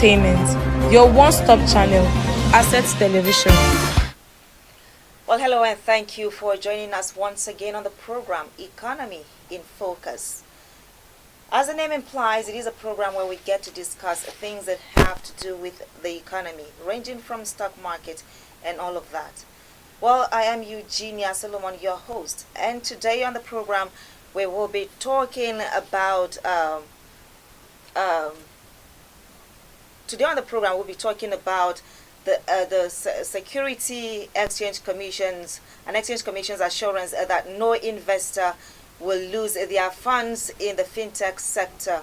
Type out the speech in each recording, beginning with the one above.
Entertainment, your one-stop channel, Assets Television. Well, hello and thank you for joining us once again on the program Economy in Focus. As the name implies, it is a program where we get to discuss things that have to do with the economy, ranging from stock market and all of that. Well, I am Eugenia Solomon, your host, and today on the program we will be talking about um, today on the program we'll be talking about the Security Exchange Commission's and Exchange Commission's assurance that no investor will lose their funds in the fintech sector.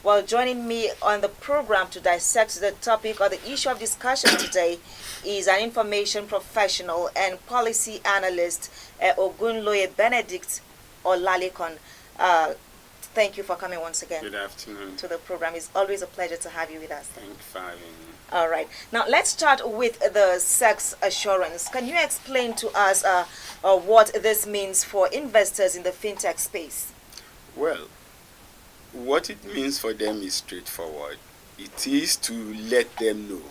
Well, joining me on the program to dissect the topic or the issue of discussion today is an information professional and policy analyst, Ogunloye Benedict Olalikon. Thank you for coming once again. Good afternoon. To the program. It's always a pleasure to have you with us. Thank you for having me. All right. Now let's start with the sex assurance. Can you explain to us what this means for investors in the fintech space? Well, what it means for them is straightforward. It is to let them know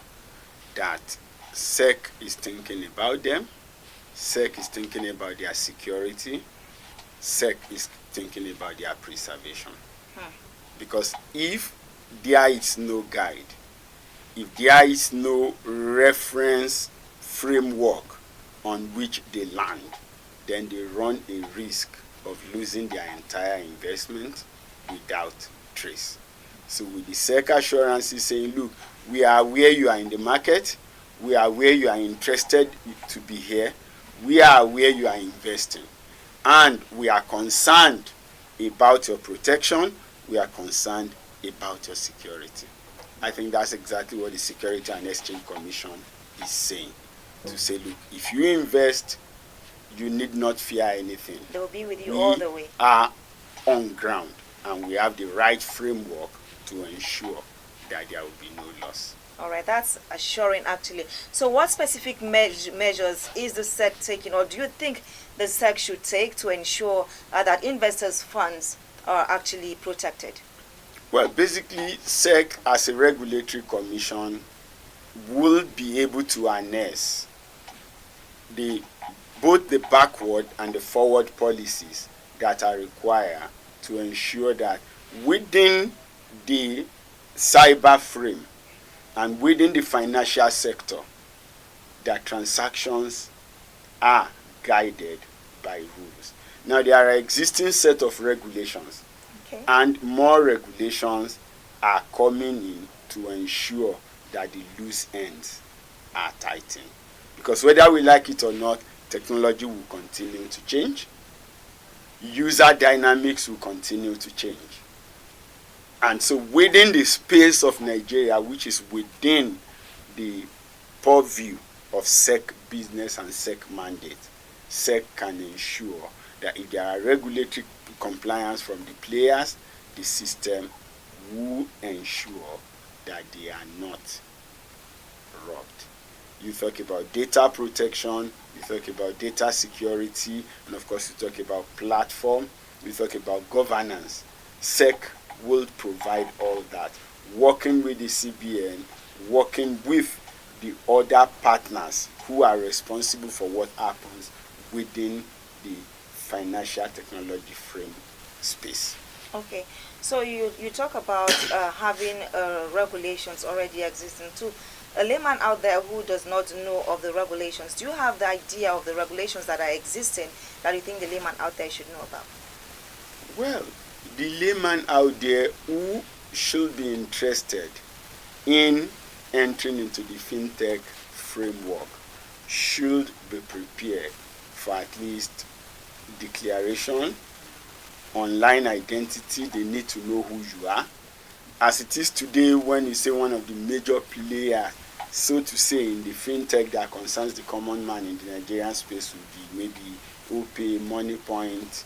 that SEC is thinking about them, SEC is thinking about their security, SEC is thinking about their preservation. Because if there is no guide, if there is no reference framework on which they land, then they run a risk of losing their entire investment without trace. So with the SEC assurances saying, look, we are where you are in the market, we are where you are interested to be here, we are where you are investing, and we are concerned about your protection, we are concerned about your security. I think that's exactly what the Security and Exchange Commission is saying. To say, look, if you invest, you need not fear anything. They will be with you all the way. We are on ground, and we have the right framework to ensure that there will be no loss. All right, that's assuring actually. So what specific measures is the SEC taking, or do you think the SEC should take to ensure that investors' funds are actually protected? Well, basically, SEC as a regulatory commission will be able to harness both the backward and the forward policies that are required to ensure that within the cyber frame and within the financial sector, that transactions are guided by rules. Now, there are existing set of regulations, and more regulations are coming in to ensure that the loose ends are tightened. Because whether we like it or not, technology will continue to change. User dynamics will continue to change. And so within the space of Nigeria, which is within the purview of SEC business and SEC mandate, SEC can ensure that if there are regulatory compliance from the players, the system will ensure that they are not robbed. You talk about data protection, you talk about data security, and of course you talk about platform, you talk about governance. SEC will provide all that, working with the CBN, working with the other partners who are responsible for what happens within the financial technology frame space. Okay, so you talk about having regulations already existing too. A layman out there who does not know of the regulations, do you have the idea of the regulations that are existing that you think the layman out there should know about? Well, the layman out there who should be interested in entering into the fintech framework should be prepared for at least declaration, online identity. They need to know who you are. As it is today, when you say one of the major players, so to say, in the fintech that concerns the common man in the Nigerian space would be maybe OPay, MoneyPoint,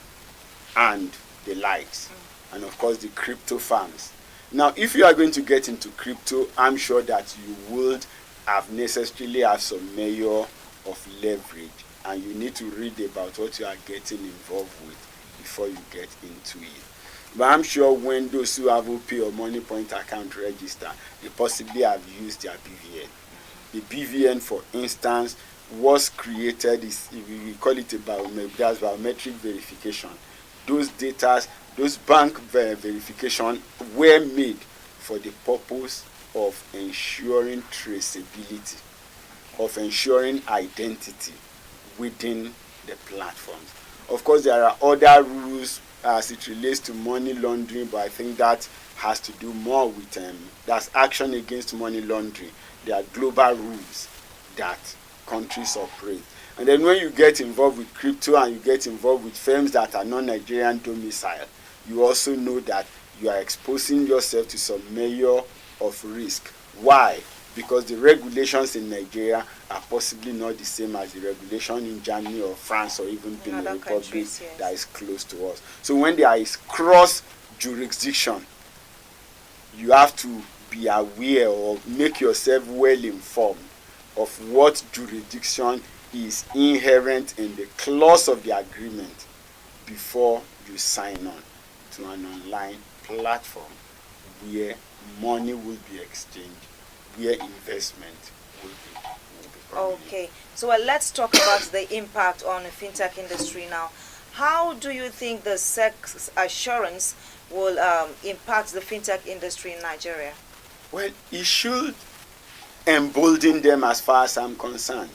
and the likes. And of course the crypto farms. Now, if you are going to get into crypto, I'm sure that you would have necessarily have some measure of leverage, and you need to read about what you are getting involved with before you get into it. But I'm sure when those who have OP or Money Point account register, they possibly have used their BVN. The BVN, for instance, was created, we call it a biometric verification. Those data, those bank verification were made for the purpose of ensuring traceability, of ensuring identity within the platforms. Of course, there are other rules as it relates to money laundering, but I think that has to do more with that's action against money laundering. There are global rules that countries operate. And then when you get involved with crypto and you get involved with firms that are non-Nigerian domicile, you also know that you are exposing yourself to some measure of risk. Why? Because the regulations in Nigeria are possibly not the same as the regulation in Germany or France or even Benin Republic, yes, that is close to us. So when there is cross jurisdiction, you have to be aware or make yourself well informed of what jurisdiction is inherent in the clause of the agreement before you sign on to an online platform where money will be exchanged, where investment will be permanent. Okay, so let's talk about the impact on the fintech industry now. How do you think the SEC assurance will impact the fintech industry in Nigeria? Well, it should embolden them as far as I'm concerned.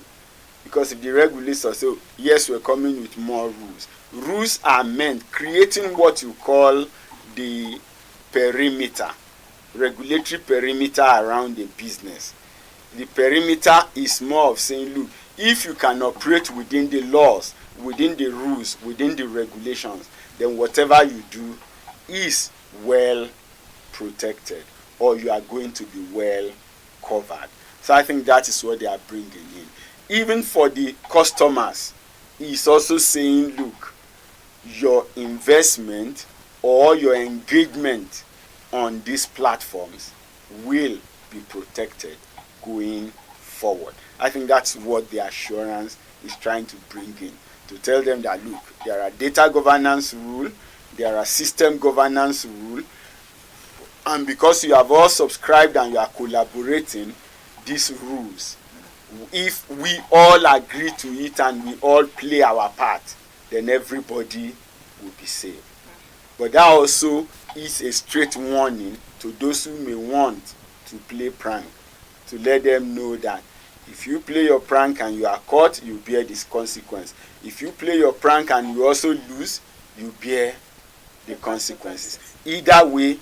Because if the regulators say, yes, we're coming with more rules. Rules are meant creating what you call the perimeter, regulatory perimeter around the business. The perimeter is more of saying, look, if you can operate within the laws, within the rules, within the regulations, then whatever you do is well protected, or you are going to be well covered. So I think that is what they are bringing in. Even for the customers, it's also saying, look, your investment or your engagement on these platforms will be protected going forward. I think that's what the assurance is trying to bring in, to tell them that, look, there are data governance rules, there are system governance rules, and because you have all subscribed and you are collaborating, these rules, if we all agree to it and we all play our part, then everybody will be safe. But that also is a straight warning to those who may want to play prank, to let them know that if you play your prank and you are caught, you bear this consequence. If you play your prank and you also lose, you bear the consequences. Either way,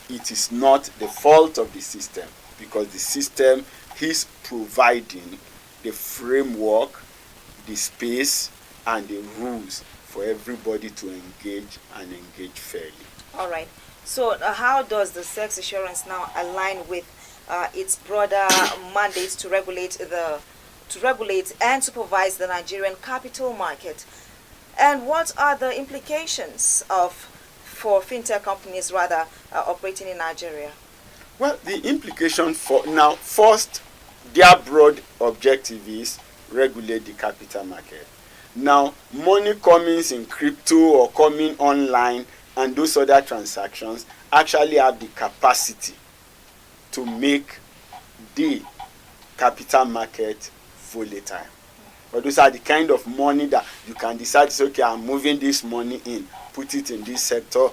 it is not the fault of the system, because the system is providing the framework, the space, and the rules for everybody to engage and engage fairly. All right. So how does the sex assurance now align with its broader mandates to regulate and supervise the Nigerian capital market? And what are the implications for fintech companies operating in Nigeria? Well, the implication for now, first, their broad objective is regulate the capital market. Now, money coming in crypto or coming online and those other transactions actually have the capacity to make the capital market volatile. But those are the kind of money that you can decide, okay, I'm moving this money in, put it in this sector,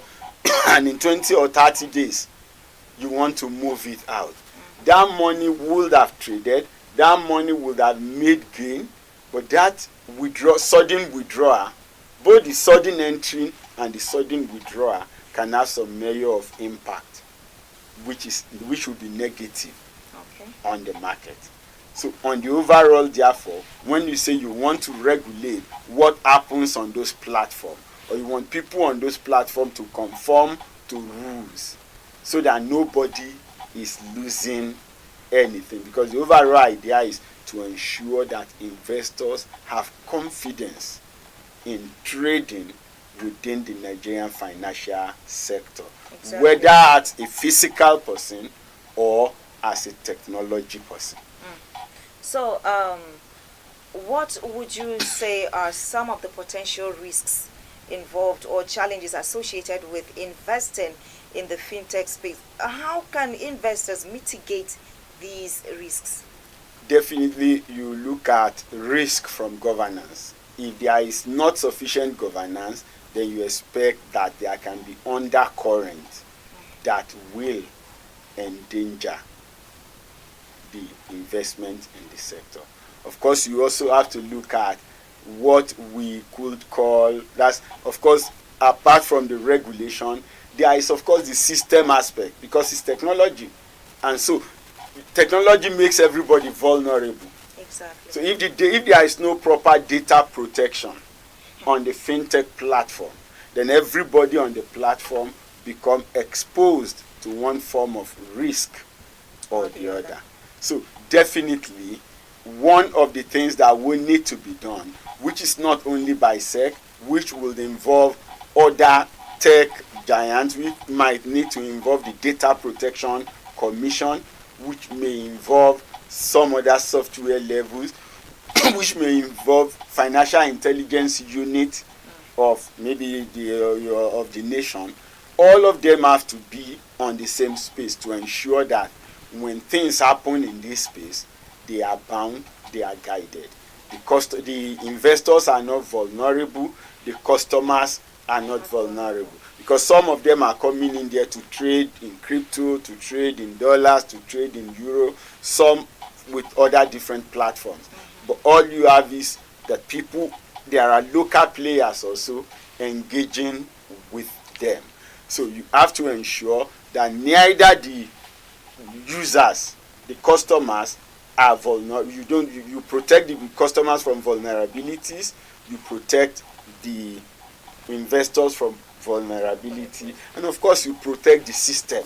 and in 20 or 30 days, you want to move it out. That money would have traded, that money would have made gain, but that sudden withdrawal, both the sudden entry and the sudden withdrawal can have some measure of impact, which would be negative on the market. So on the overall, therefore, when you say you want to regulate what happens on those platforms, or you want people on those platforms to conform to rules so that nobody is losing anything, because the overall idea is to ensure that investors have confidence in trading within the Nigerian financial sector, exactly, whether as a physical person or as a technology person. So, what would you say are some of the potential risks involved or challenges associated with investing in the fintech space. How can investors mitigate these risks? Definitely, you look at risk from governance. If there is not sufficient governance, then you expect that there can be undercurrent that will endanger the investment in the sector. Of course, you also have to look at what we could call, that's of course, apart from the regulation, there is of course the system aspect, because it's technology, and so technology makes everybody vulnerable. Exactly. So if there is no proper data protection on the fintech platform, then everybody on the platform become exposed to one form of risk or the other. So definitely, one of the things that will need to be done, which is not only by SEC, which will involve other tech giants, which might need to involve the Data Protection Commission, which may involve some other software levels, which may involve financial intelligence unit of maybe of the nation. All of them have to be on the same space to ensure that when things happen in this space, they are bound, they are guided. The investors are not vulnerable, the customers are not vulnerable, because some of them are coming in there to trade in crypto, to trade in dollars, to trade in euro, some with other different platforms. But all you have is that there are local players also engaging with them. So you have to ensure that neither the users, the customers, are vulnerable. You protect the customers from vulnerabilities, you protect the investors from vulnerability, and of course you protect the system,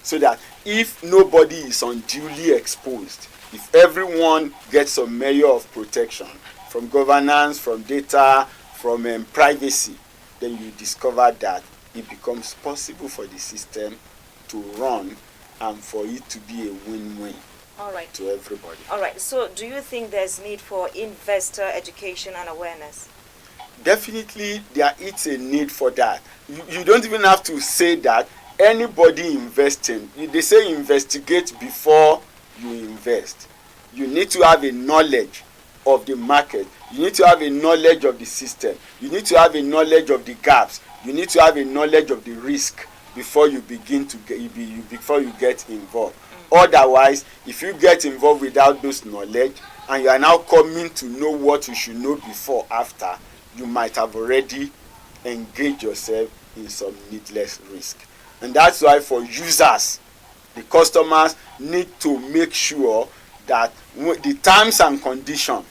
so that if nobody is unduly exposed, if everyone gets some measure of protection from governance, from data, from privacy, then you discover that it becomes possible for the system to run and for it to be a win-win. All right. To everybody. All right. So do you think there's need for investor education and awareness? Definitely, there is a need for that. You don't even have to say that. Anybody investing, they say investigate before you invest. You need to have a knowledge of the market. You need to have a knowledge of the system. You need to have a knowledge of the gaps. You need to have a knowledge of the risk before you begin to before you get involved. Otherwise, if you get involved without those knowledge and you are now coming to know what you should know before, after, you might have already engaged yourself in some needless risk. And that's why for users, the customers need to make sure that the terms and conditions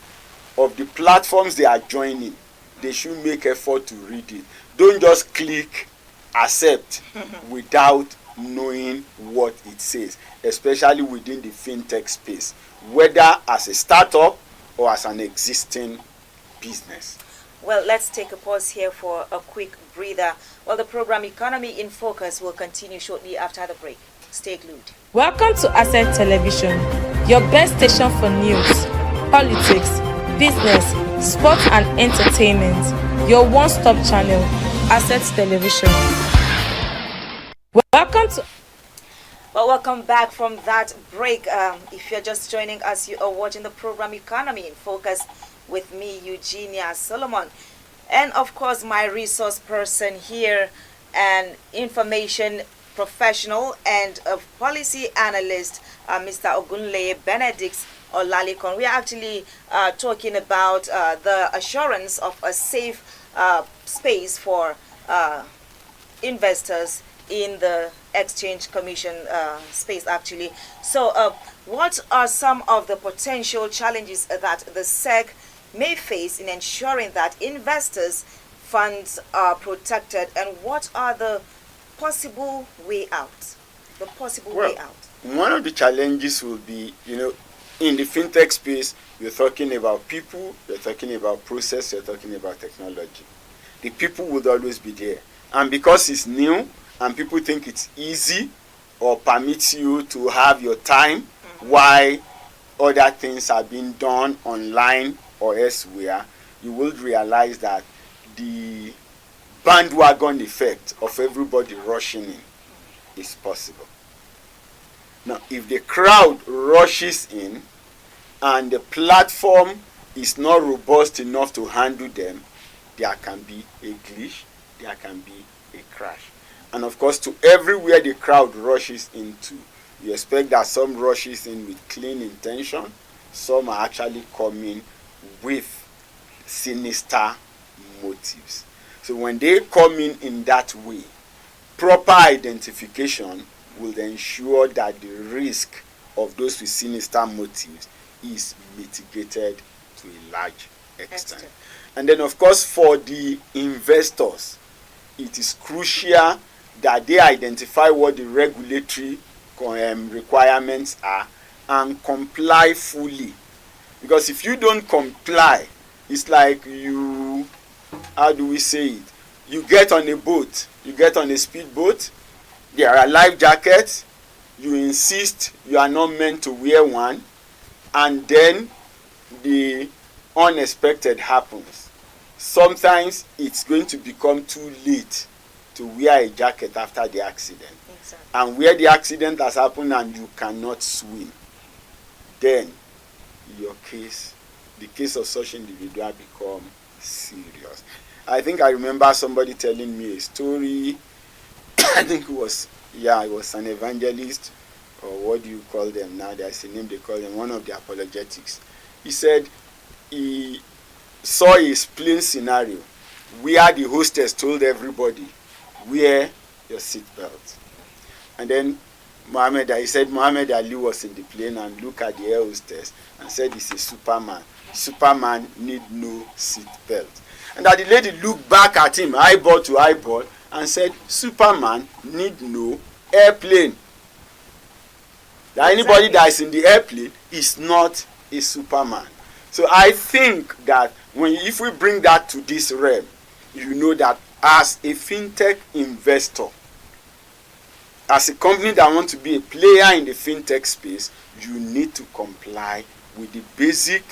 of the platforms they are joining, they should make effort to read it. Don't just click accept without knowing what it says, especially within the fintech space, whether as a startup or as an existing business. Well, let's take a pause here for a quick breather. Well, the program Economy in Focus will continue shortly after the break. Stay glued. Welcome to Asset Television, your best station for news, politics, business, sports and entertainment. Your one-stop channel, Asset Television. Welcome back from that break. If you're just joining us, you are watching the program Economy in Focus with me, Eugenia Solomon, and of course my resource person here, an information professional and a policy analyst, Mr. Ogunleye Benedict Olalikon. We are actually talking about the assurance of a safe space for investors in the Exchange Commission space, actually. So what are some of the potential challenges that the SEC may face in ensuring that investors' funds are protected, and what are the possible way out? Way out. One of the challenges will be, in the fintech space, you're talking about people, you're talking about process, you're talking about technology. The people would always be there. And because it's new and people think it's easy or permits you to have your time while other things are being done online or elsewhere, you will realize that the bandwagon effect of everybody rushing in is possible. Now, if the crowd rushes in and the platform is not robust enough to handle them, there can be a glitch, there can be a crash. And of course, to everywhere the crowd rushes into, you expect that some rushes in with clean intention, some are actually coming with sinister motives. So when they come in that way, proper identification will ensure that the risk of those with sinister motives is mitigated to a large extent. And then, of course, for the investors, it is crucial that they identify what the regulatory requirements are and comply fully. Because if you don't comply, it's like you, how do we say it? You get on a boat, you get on a speedboat, there are life jackets, you insist you are not meant to wear one, and then the unexpected happens. Sometimes it's going to become too late to wear a jacket after the accident. Exactly. And where the accident has happened and you cannot swim, then your case, the case of such individual become serious. I think I remember somebody telling me a story. I think it was an evangelist, or what do you call them now? There's a name they call them, one of the apologetics. He said he saw a plain scenario where the hostess told everybody, wear your seatbelt. And then he said Muhammad Ali was in the plane and looked at the air hostess and said he's a Superman. Superman need no seatbelt. And that the lady looked back at him, eyeball to eyeball, and said, Superman need no airplane. That anybody that is in the airplane is not a Superman. So I think that if we bring that to this realm, you know that as a fintech investor, as a company that wants to be a player in the fintech space, you need to comply with the basic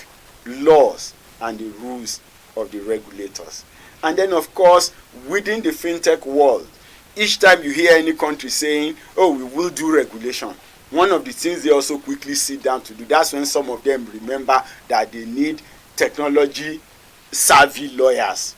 laws and the rules of the regulators. And then, of course, within the fintech world, each time you hear any country saying, oh, we will do regulation, one of the things they also quickly sit down to do, that's when some of them remember that they need technology savvy lawyers,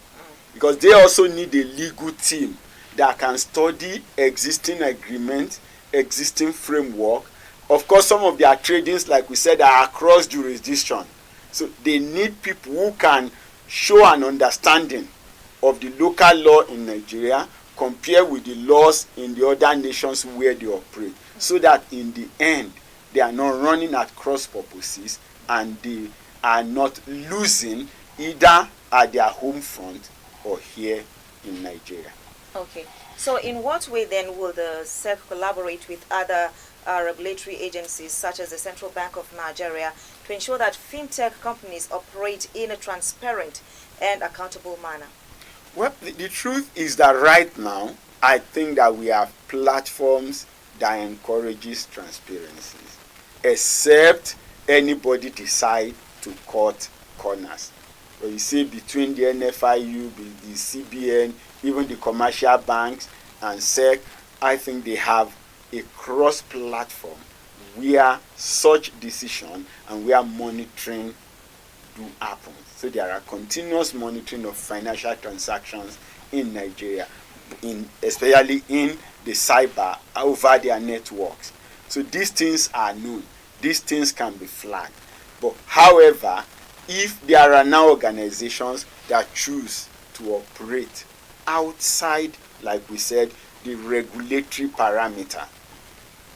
because they also need a legal team that can study existing agreements, existing framework. Of course, some of their tradings, like we said, are across jurisdiction. So they need people who can show an understanding of the local law in Nigeria compared with the laws in the other nations where they operate, so that in the end they are not running at cross purposes and they are not losing either at their home front or here in Nigeria. Okay. So in what way then will the SEC collaborate with other regulatory agencies such as the Central Bank of Nigeria to ensure that fintech companies operate in a transparent and accountable manner? Well, the truth is that right now, I think that we have platforms that encourages transparency, except anybody decide to cut corners. So you see, between the NFIU, the CBN, even the commercial banks and SEC, I think they have a cross-platform where such decision and where monitoring do happen. So there are continuous monitoring of financial transactions in Nigeria, especially in the cyber, over their networks. So these things are known. These things can be flagged. But however, if there are now organizations that choose to operate outside, like we said, the regulatory parameter,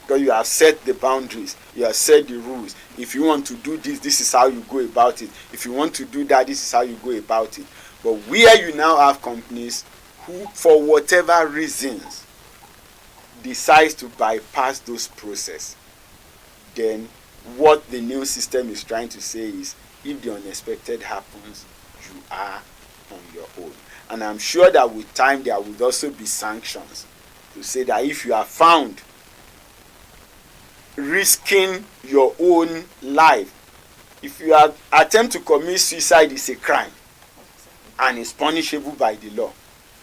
because you have set the boundaries, you have set the rules. If you want to do this, this is how you go about it. If you want to do that, this is how you go about it. But where you now have companies who, for whatever reasons, decides to bypass those processes, then what the new system is trying to say is, if the unexpected happens, you are on your own. And I'm sure that with time there would also be sanctions to say that if you are found risking your own life, if you attempt to commit suicide, is a crime and is punishable by the law.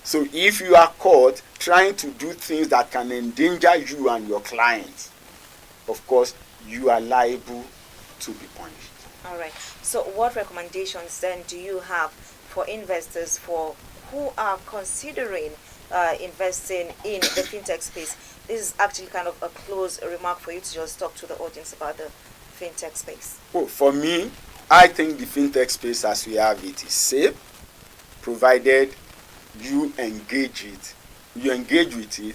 So if you are caught trying to do things that can endanger you and your clients, of course, you are liable to be punished. All right. So what recommendations then do you have for investors who are considering investing in the fintech space? This is actually kind of a close remark for you to just talk to the audience about the fintech space. Well, for me, I think the fintech space as we have it is safe, provided you engage with it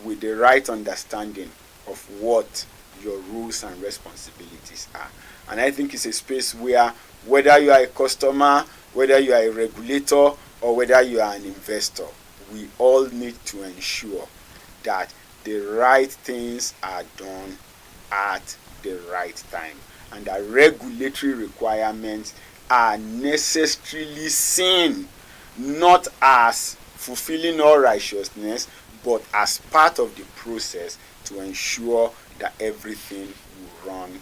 with the right understanding of what your rules and responsibilities are. And I think it's a space where whether you are a customer, whether you are a regulator, or whether you are an investor, we all need to ensure that the right things are done at the right time, and that regulatory requirements are necessarily seen not as fulfilling all righteousness, but as part of the process to ensure that everything will run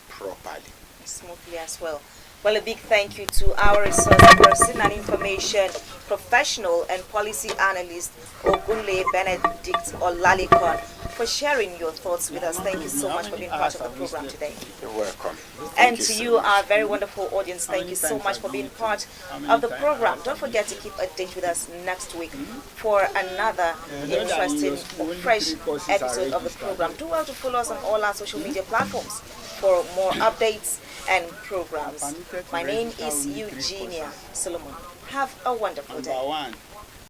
properly. Smoothly as well. Well, a big thank you to our resource person and information professional and policy analyst Ogunle Benedict Olalikon for sharing your thoughts with us. Thank you so much for being part of the program today. You're welcome. And to you, our very wonderful audience, thank you so much for being part of the program. Don't forget to keep a date with us next week for another interesting, fresh episode of the program. Do well to follow us on all our social media platforms for more updates and programs. My name is Eugenia Solomon. Have a wonderful day.